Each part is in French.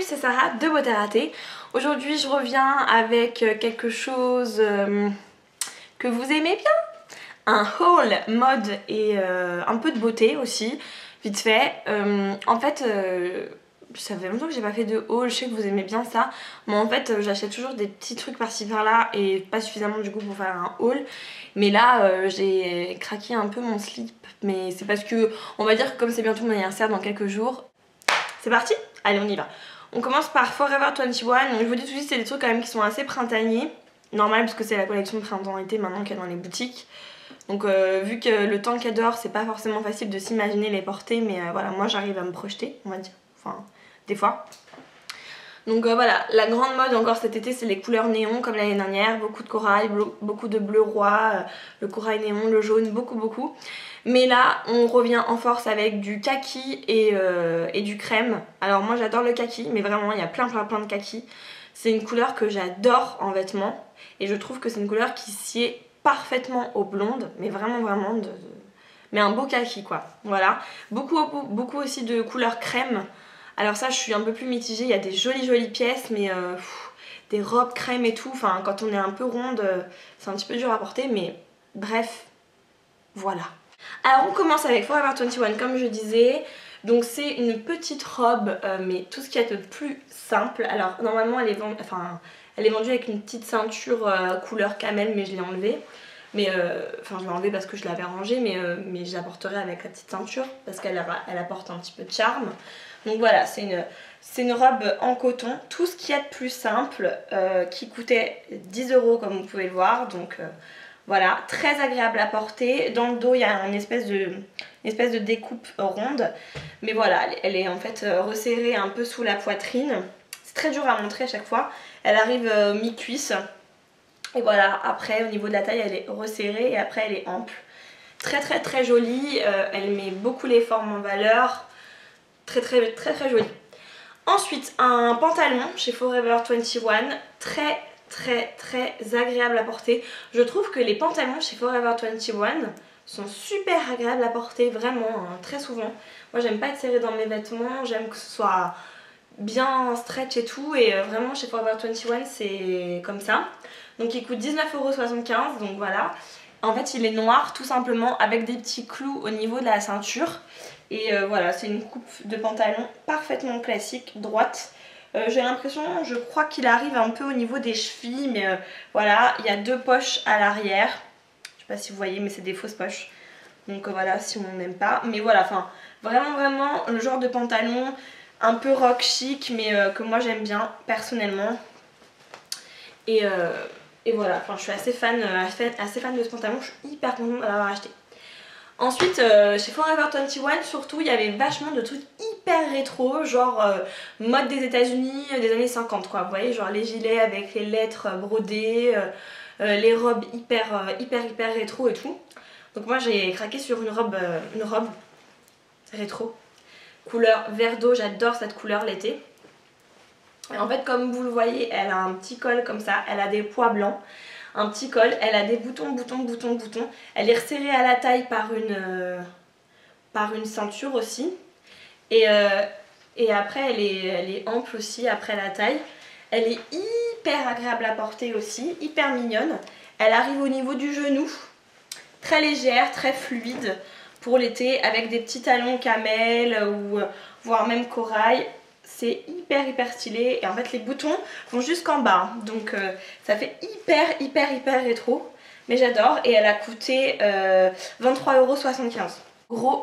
c'est Sarah de Beauté Ratée. Aujourd'hui je reviens avec quelque chose que vous aimez bien. Un haul mode et un peu de beauté aussi, vite fait. En fait, ça fait longtemps que j'ai pas fait de haul, je sais que vous aimez bien ça. Moi en fait j'achète toujours des petits trucs par-ci par-là et pas suffisamment du coup pour faire un haul. Mais là j'ai craqué un peu mon slip, mais c'est parce que on va dire que comme c'est bientôt mon anniversaire dans quelques jours. C'est parti? Allez, on y va. On commence par Forever 21. Donc je vous dis tout de suite, c'est des trucs quand même qui sont assez printaniers. Normal parce que c'est la collection de printemps-été maintenant qu'il y a dans les boutiques. Donc vu que le temps qu'elle dort, c'est pas forcément facile de s'imaginer les porter. Mais voilà, moi j'arrive à me projeter, on va dire. Enfin, des fois. Donc voilà, la grande mode encore cet été, c'est les couleurs néon comme l'année dernière. Beaucoup de corail, beaucoup de bleu roi, le corail néon, le jaune, beaucoup. Mais là, on revient en force avec du kaki et du crème. Alors moi j'adore le kaki, mais vraiment il y a plein de kaki. C'est une couleur que j'adore en vêtements. Et je trouve que c'est une couleur qui sied parfaitement aux blondes. Mais vraiment mais un beau kaki quoi. Voilà. Beaucoup aussi de couleurs crème. Alors ça je suis un peu plus mitigée, il y a des jolies pièces mais des robes crème et tout, enfin quand on est un peu ronde c'est un petit peu dur à porter mais bref, voilà. Alors on commence avec Forever 21 comme je disais, donc c'est une petite robe mais tout ce qu'il y a de plus simple. Alors normalement elle est vendue avec une petite ceinture couleur camel mais je l'ai enlevée. Mais enfin je l'ai enlevée parce que je l'avais rangée mais je la porterai avec la petite ceinture parce qu'elle apporte un petit peu de charme. Donc voilà, c'est une robe en coton, tout ce qu'il y a de plus simple qui coûtait 10 € comme vous pouvez le voir. Donc voilà, très agréable à porter. Dans le dos il y a une espèce de découpe ronde. Mais voilà, elle est en fait resserrée un peu sous la poitrine. C'est très dur à montrer à chaque fois. Elle arrive mi-cuisse. Et voilà, après au niveau de la taille elle est resserrée et après elle est ample. Très jolie, elle met beaucoup les formes en valeur. Très jolie. Ensuite un pantalon chez Forever 21, très agréable à porter. Je trouve que les pantalons chez Forever 21 sont super agréables à porter, vraiment, hein, très souvent. Moi j'aime pas être serrée dans mes vêtements, j'aime que ce soit bien stretch et tout, et vraiment chez Forever 21 c'est comme ça. Donc il coûte 19,75 €, donc voilà. En fait il est noir tout simplement avec des petits clous au niveau de la ceinture. Et voilà, c'est une coupe de pantalon parfaitement classique, droite. J'ai l'impression, je crois qu'il arrive un peu au niveau des chevilles, mais voilà, il y a deux poches à l'arrière. Je sais pas si vous voyez, mais c'est des fausses poches. Donc voilà, si on n'aime pas. Mais voilà, enfin, vraiment le genre de pantalon un peu rock chic, mais que moi j'aime bien personnellement. Et voilà, enfin, je suis assez fan de ce pantalon, je suis hyper contente de l'avoir acheté. Ensuite, chez Forever 21, surtout, il y avait vachement de trucs hyper rétro, genre mode des États-Unis des années 50, quoi. Vous voyez, genre les gilets avec les lettres brodées, les robes hyper rétro et tout. Donc moi, j'ai craqué sur une robe rétro, couleur vert d'eau. J'adore cette couleur l'été. Et en fait, comme vous le voyez, elle a un petit col comme ça, elle a des pois blancs. Un petit col, elle a des boutons. Elle est resserrée à la taille par une ceinture aussi. Et après elle est ample aussi après la taille. Elle est hyper agréable à porter aussi, hyper mignonne. Elle arrive au niveau du genou, très légère, très fluide pour l'été avec des petits talons camel ou voire même corail. C'est hyper stylé et en fait les boutons vont jusqu'en bas, donc ça fait hyper rétro, mais j'adore. Et elle a coûté 23,75 €. Gros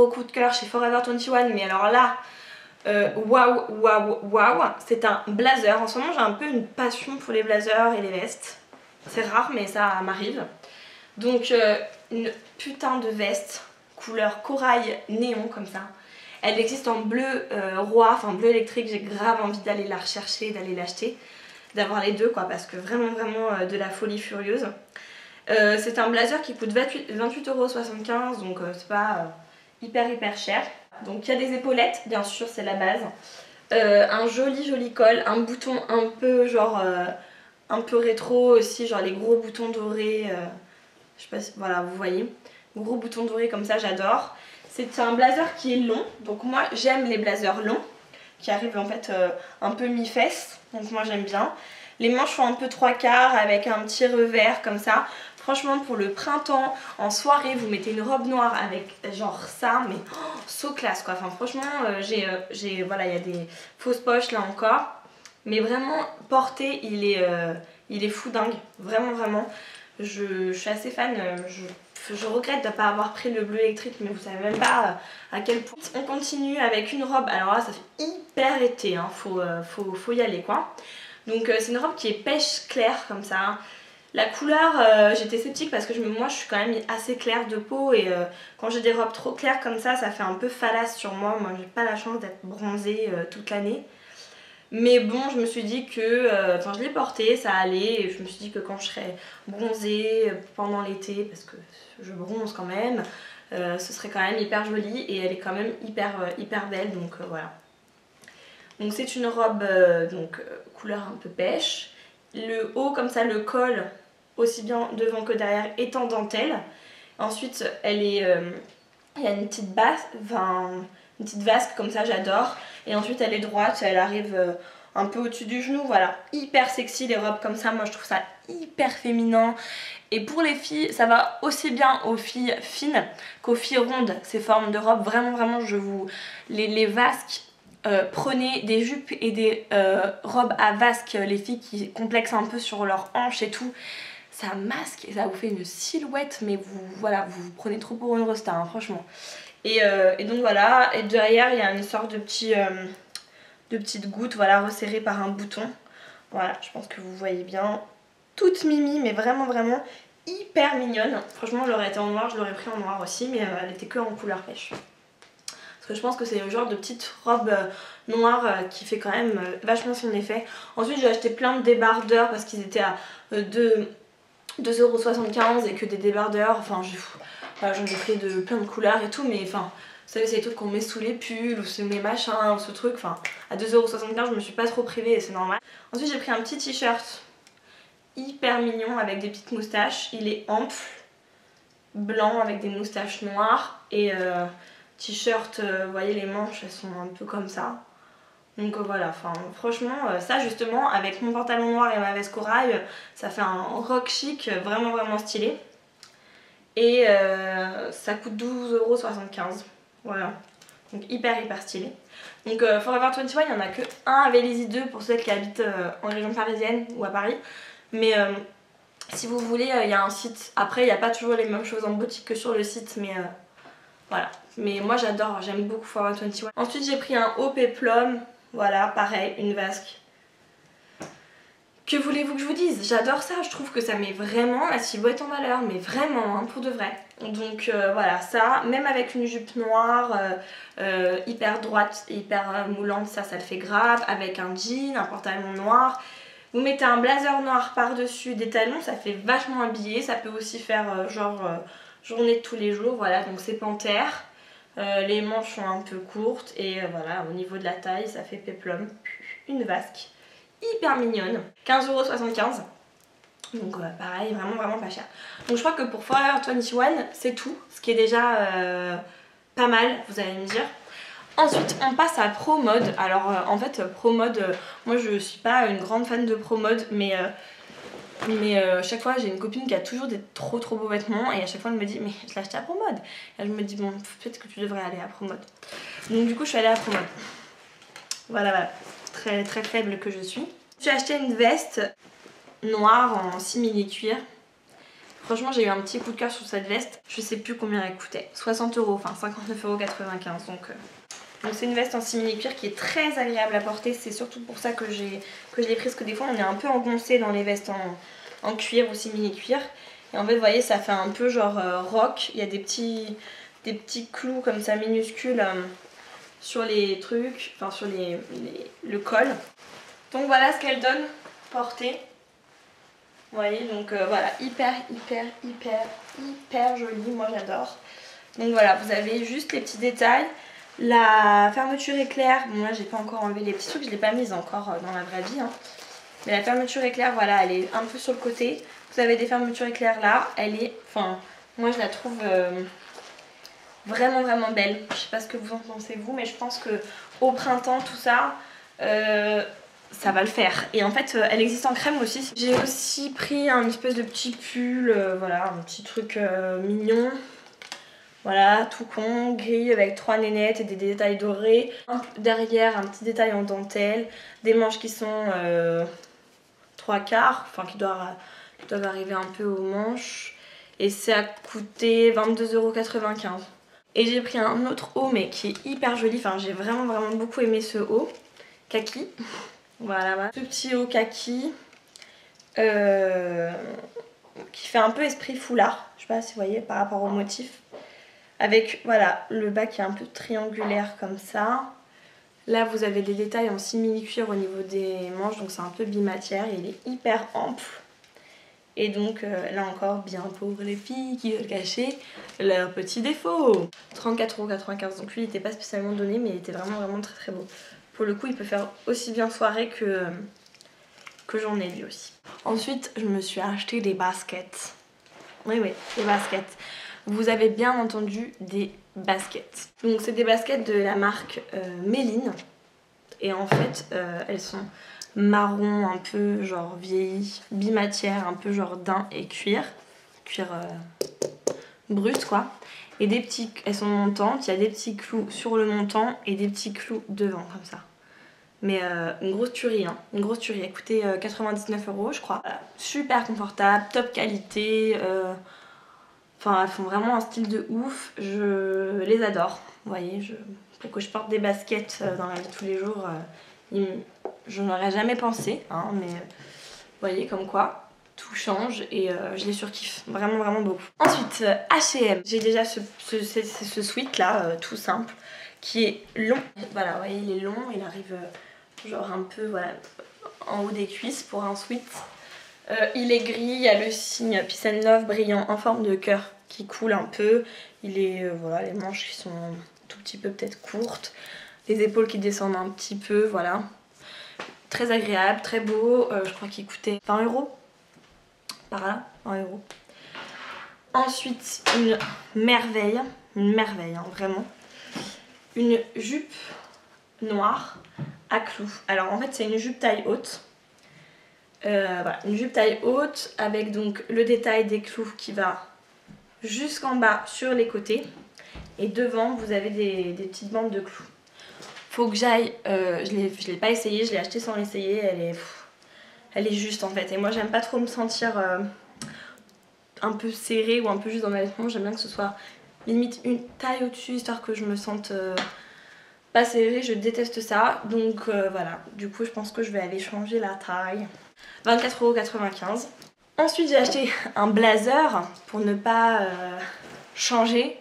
coup de cœur chez Forever 21, mais alors là waouh, c'est un blazer. En ce moment j'ai un peu une passion pour les blazers et les vestes, c'est rare mais ça m'arrive. Donc une putain de veste couleur corail néon comme ça. Elle existe en bleu roi, enfin bleu électrique. J'ai grave envie d'aller la rechercher, d'aller l'acheter, d'avoir les deux quoi, parce que vraiment de la folie furieuse. C'est un blazer qui coûte 28,75 €, donc c'est pas hyper cher. Donc il y a des épaulettes, bien sûr, c'est la base. Un joli col, un bouton un peu genre un peu rétro aussi, genre les gros boutons dorés. Je sais pas si voilà, vous voyez, gros boutons dorés comme ça, j'adore. C'est un blazer qui est long, donc moi j'aime les blazers longs. qui arrive en fait un peu mi-fesse, donc moi j'aime bien. Les manches font un peu 3/4 avec un petit revers comme ça. Franchement pour le printemps, en soirée, vous mettez une robe noire avec genre ça, mais so classe quoi. Enfin franchement, voilà, il y a des fausses poches là encore. Mais vraiment, porté, il est fou dingue. Vraiment, vraiment. Je suis assez fan. Je regrette de ne pas avoir pris le bleu électrique, mais vous savez même pas à quel point. On continue avec une robe. Alors là, ça fait hyper été. Hein. Faut y aller quoi. Donc c'est une robe qui est pêche claire comme ça. La couleur, j'étais sceptique parce que moi je suis quand même assez claire de peau et quand j'ai des robes trop claires comme ça fait un peu falasse sur moi. Moi j'ai pas la chance d'être bronzée toute l'année. Mais bon, je me suis dit que, enfin je l'ai porté, ça allait, et je me suis dit que quand je serais bronzée pendant l'été, parce que je bronze quand même, ce serait quand même hyper joli et elle est quand même hyper belle, donc voilà. Donc c'est une robe couleur un peu pêche. Le haut comme ça, le col, aussi bien devant que derrière, est en dentelle. Ensuite, il y a une petite vasque comme ça, j'adore. Et ensuite elle est droite, elle arrive un peu au-dessus du genou, voilà. Hyper sexy les robes comme ça, moi je trouve ça hyper féminin. Et pour les filles, ça va aussi bien aux filles fines qu'aux filles rondes, ces formes de robes. Vraiment, vraiment, les vasques, prenez des jupes et des robes à vasque, les filles qui complexent un peu sur leurs hanches et tout. Ça masque et ça vous fait une silhouette, mais vous prenez trop pour une rosta, hein, franchement. Et donc voilà, et derrière il y a une sorte de petite goutte, voilà, resserrée par un bouton. Voilà, je pense que vous voyez bien. Toute mimi, mais vraiment vraiment hyper mignonne. Franchement, j'aurais été en noir, je l'aurais pris en noir aussi, mais elle était que en couleur pêche. Parce que je pense que c'est le genre de petite robe noire qui fait quand même vachement son effet. Ensuite, j'ai acheté plein de débardeurs parce qu'ils étaient à 2,75 € et que des débardeurs, enfin voilà, j'en ai pris de plein de couleurs et tout, mais enfin vous savez c'est les trucs qu'on met sous les pulls ou sous les machins ou ce truc, enfin à 2,75 € je me suis pas trop privée et c'est normal. Ensuite j'ai pris un petit t-shirt hyper mignon avec des petites moustaches, il est ample, blanc avec des moustaches noires et t-shirt, vous voyez les manches elles sont un peu comme ça. Donc voilà, enfin franchement ça justement avec mon pantalon noir et ma veste corail, ça fait un rock chic vraiment vraiment stylé. Et ça coûte 12,75 €, voilà, donc hyper stylé. Donc Forever 21, il n'y en a que un à Vélizy 2 pour celles qui habitent en région parisienne ou à Paris. Mais si vous voulez, il y a un site, après il n'y a pas toujours les mêmes choses en boutique que sur le site, mais voilà. Mais moi j'adore, j'aime beaucoup Forever 21. Ensuite j'ai pris un haut péplum, voilà, pareil, une vasque. Que voulez-vous que je vous dise? J'adore ça, je trouve que ça met vraiment la silhouette en valeur, mais vraiment, hein, pour de vrai. Donc voilà, ça, même avec une jupe noire, hyper droite, hyper moulante, ça le fait grave. Avec un jean, un pantalon noir. Vous mettez un blazer noir par-dessus, des talons, ça fait vachement habillé. Ça peut aussi faire journée de tous les jours, voilà, donc c'est panthère. Les manches sont un peu courtes et voilà, au niveau de la taille, ça fait péplum, une vasque. Hyper mignonne, 15,75 €, donc pareil, vraiment vraiment pas cher. Donc je crois que pour Forever 21 c'est tout, ce qui est déjà pas mal, vous allez me dire. Ensuite on passe à ProMode. Alors en fait ProMode, moi je suis pas une grande fan de ProMode, mais chaque fois j'ai une copine qui a toujours des trop beaux vêtements et à chaque fois elle me dit mais je l'ai acheté à ProMode. Et je me dis bon peut-être que tu devrais aller à ProMode. Donc du coup je suis allée à ProMode. Voilà. Très faible que je suis. J'ai acheté une veste noire en simili-cuir. Franchement j'ai eu un petit coup de cœur sur cette veste. Je sais plus combien elle coûtait. 60 €, enfin 59,95 €. Donc c'est une veste en simili-cuir qui est très agréable à porter. C'est surtout pour ça que je l'ai prise, parce que des fois on est un peu engoncé dans les vestes en cuir ou simili-cuir. Et en fait vous voyez ça fait un peu genre rock. Il y a des petits clous comme ça minuscules sur les trucs, enfin sur le col. Donc voilà ce qu'elle donne portée. Vous voyez, donc voilà, hyper jolie, moi j'adore. Donc voilà, vous avez juste les petits détails. La fermeture éclair, bon là j'ai pas encore enlevé les petits trucs, je l'ai pas mise encore dans la vraie vie. Hein. Mais la fermeture éclair, voilà, elle est un peu sur le côté. Vous avez des fermetures éclair là, elle est, enfin, moi je la trouve vraiment belle. Je sais pas ce que vous en pensez vous, mais je pense que au printemps, tout ça, ça va le faire. Et en fait, elle existe en crème aussi. J'ai aussi pris un espèce de petit pull, voilà, un petit truc mignon. Voilà, tout con, gris avec 3 nénettes et des détails dorés. Derrière, un petit détail en dentelle. Des manches qui sont 3/4, enfin qui doivent arriver un peu aux manches. Et ça a coûté 22,95 €. Et j'ai pris un autre haut mais qui est hyper joli. Enfin, j'ai vraiment beaucoup aimé ce haut. Kaki. Voilà. Ce petit haut kaki. Qui fait un peu esprit foulard. Je sais pas si vous voyez par rapport au motif. Avec voilà, le bas qui est un peu triangulaire comme ça. Là vous avez des détails en simili-cuir au niveau des manches, donc c'est un peu bimatière et il est hyper ample. Et donc là encore bien pour les filles qui veulent cacher leurs petits défauts. 34,95 €, donc lui il n'était pas spécialement donné mais il était vraiment très beau. Pour le coup il peut faire aussi bien soirée que j'en ai lui aussi. Ensuite je me suis acheté des baskets. Oui, des baskets. Vous avez bien entendu des baskets. Donc c'est des baskets de la marque Méline. Et en fait elles sont marron un peu genre vieilli, bimatière, un peu genre daim et cuir. Cuir brut quoi. Et des petits, elles sont montantes, il y a des petits clous sur le montant et des petits clous devant comme ça. Mais une grosse tuerie, hein. Une grosse tuerie. Elle coûtait 99 € je crois. Voilà. Super confortable, top qualité. Enfin, elles font vraiment un style de ouf. Je les adore. Vous voyez, pour que je porte des baskets dans la vie de tous les jours, je n'aurais jamais pensé. Hein, mais vous voyez comme quoi, tout change et je les surkiffe. Vraiment beaucoup. Ensuite, H&M. J'ai déjà ce sweat là, tout simple, qui est long. Voilà, vous voyez, il est long. Il arrive genre un peu voilà, en haut des cuisses pour un sweat. Il est gris, il y a le signe Peace and Love brillant en forme de cœur qui coule un peu. Il est, voilà, les manches qui sont un tout petit peu peut-être courtes. Les épaules qui descendent un petit peu, voilà. Très agréable, très beau. Je crois qu'il coûtait 20 €. Par là, 20 €. Ensuite, une merveille, hein, vraiment. Une jupe noire à clous. Alors en fait, c'est une jupe taille haute. Voilà, une jupe taille haute avec donc le détail des clous qui va jusqu'en bas sur les côtés et devant vous avez des petites bandes de clous. Faut que j'aille, je l'ai pas essayé, je l'ai acheté sans l'essayer, elle est juste en fait et moi j'aime pas trop me sentir un peu serrée ou un peu juste dans ma vêtement, j'aime bien que ce soit limite une taille au-dessus histoire que je me sente pas serrée, je déteste ça donc voilà, du coup je pense que je vais aller changer la taille. 24,95 €. Ensuite j'ai acheté un blazer pour ne pas changer.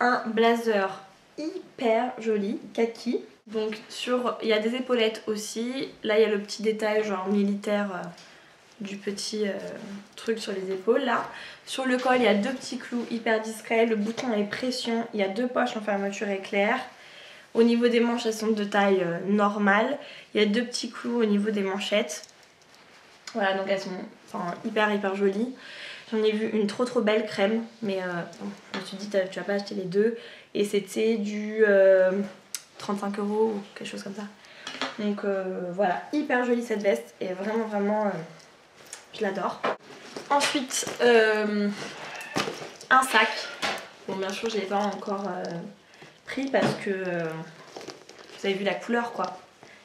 Un blazer hyper joli, kaki. Donc il y a des épaulettes aussi. Là il y a le petit détail genre militaire du petit truc sur les épaules là. Sur le col il y a deux petits clous hyper discrets. Le bouton est pression. Il y a deux poches en fermeture éclair. Au niveau des manches elles sont de taille normale. Il y a deux petits clous au niveau des manchettes. Voilà, donc elles sont hyper jolies. J'en ai vu une trop belle crème, mais bon, je me suis dit tu vas pas acheter les deux. Et c'était du 35 € ou quelque chose comme ça. Donc voilà, hyper jolie cette veste et vraiment je l'adore. Ensuite, un sac. Bon bien sûr je l'ai pas encore pris parce que vous avez vu la couleur quoi.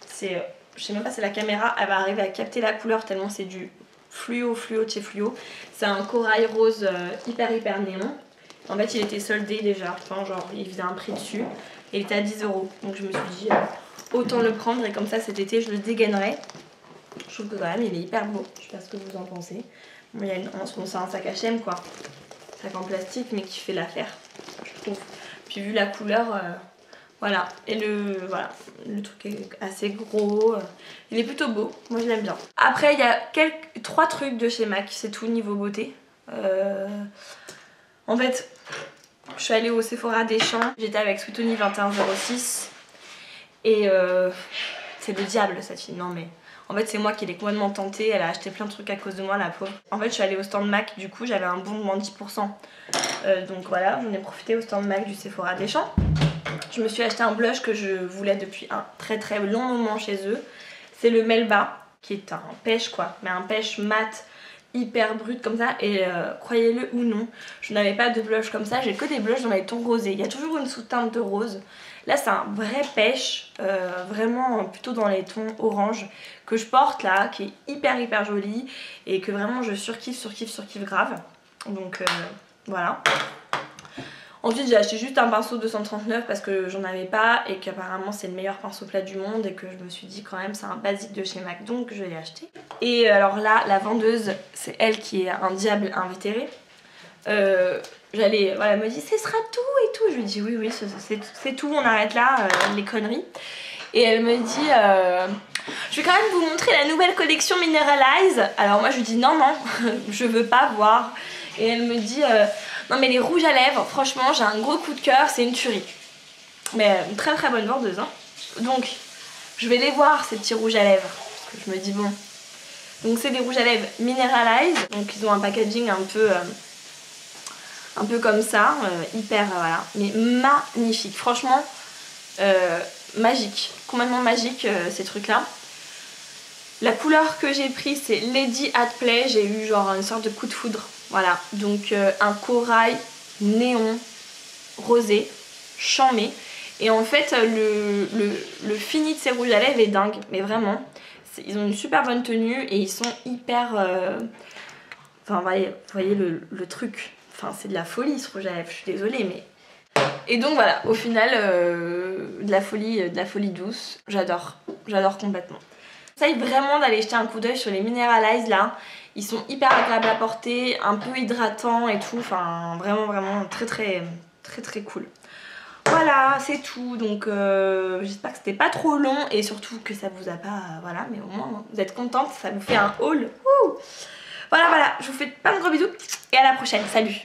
C'est... je sais même pas si la caméra elle va arriver à capter la couleur tellement c'est du fluo de chez Fluo. C'est un corail rose hyper néon. En fait il était soldé déjà, enfin genre il faisait un prix dessus et il était à 10 €. Donc je me suis dit autant le prendre et comme ça cet été je le dégainerai. Je trouve que quand même il est hyper beau, je sais pas ce que vous en pensez. Bon, il y a c'est un sac H&M quoi, sac en plastique mais qui fait l'affaire je trouve. Puis vu la couleur... voilà, et le truc est assez gros, il est plutôt beau, moi je l'aime bien. Après il y a 3 trucs de chez MAC, c'est tout niveau beauté. En fait, je suis allée au Sephora des Champs, j'étais avec Sweetoni 21,06 et c'est le diable cette fille, non mais... En fait c'est moi qui l'ai complètement tentée, elle a acheté plein de trucs à cause de moi la pauvre. En fait je suis allée au stand MAC, du coup j'avais un bon de moins de 10%. Donc voilà, j'en ai profité au stand MAC du Sephora des Champs. je me suis acheté un blush que je voulais depuis un très très long moment chez eux. C'est le Melba, qui est un pêche quoi, mais un pêche mat, hyper brut comme ça. Et croyez-le ou non, je n'avais pas de blush comme ça, j'ai que des blushs dans les tons rosés. Il y a toujours une sous-teinte de rose. Là c'est un vrai pêche, vraiment plutôt dans les tons orange, que je porte là, qui est hyper joli. Et que vraiment je surkiffe grave. Donc voilà. Ensuite j'ai acheté juste un pinceau 239 parce que j'en avais pas et qu'apparemment c'est le meilleur pinceau plat du monde et que je me suis dit quand même c'est un basique de chez MAC, donc je l'ai acheté. Et alors là la vendeuse, c'est elle qui est un diable invétéré. Voilà, elle me dit ce sera tout et tout. Je lui dis oui c'est tout, on arrête là les conneries. Et elle me dit je vais quand même vous montrer la nouvelle collection Mineralize. Alors moi je lui dis non je veux pas voir. Et elle me dit non mais les rouges à lèvres, franchement j'ai un gros coup de cœur, c'est une tuerie. Mais une très bonne vendeuse hein. Donc je vais les voir ces petits rouges à lèvres. Parce que je me dis bon. Donc c'est des rouges à lèvres Mineralize. Donc ils ont un packaging un peu comme ça, hyper voilà. Mais magnifique, franchement magique, complètement magique ces trucs là. La couleur que j'ai pris c'est Lady at Play, j'ai eu genre une sorte de coup de foudre. Voilà, donc un corail néon rosé, chamé. Et en fait le fini de ces rouges à lèvres est dingue, mais vraiment. Ils ont une super bonne tenue et ils sont hyper... Enfin vous voyez le truc. Enfin c'est de la folie ce rouge à lèvres, je suis désolée mais... Et donc voilà, au final de la folie douce, j'adore complètement. J'essaye vraiment d'aller jeter un coup d'œil sur les Mineralize là. Ils sont hyper agréables à porter, un peu hydratants et tout. Enfin vraiment très cool. Voilà, c'est tout. Donc j'espère que c'était pas trop long et surtout que ça vous a pas... voilà, mais au moins vous êtes contente, ça vous fait un haul. Wouh, voilà, je vous fais plein de gros bisous et à la prochaine. Salut!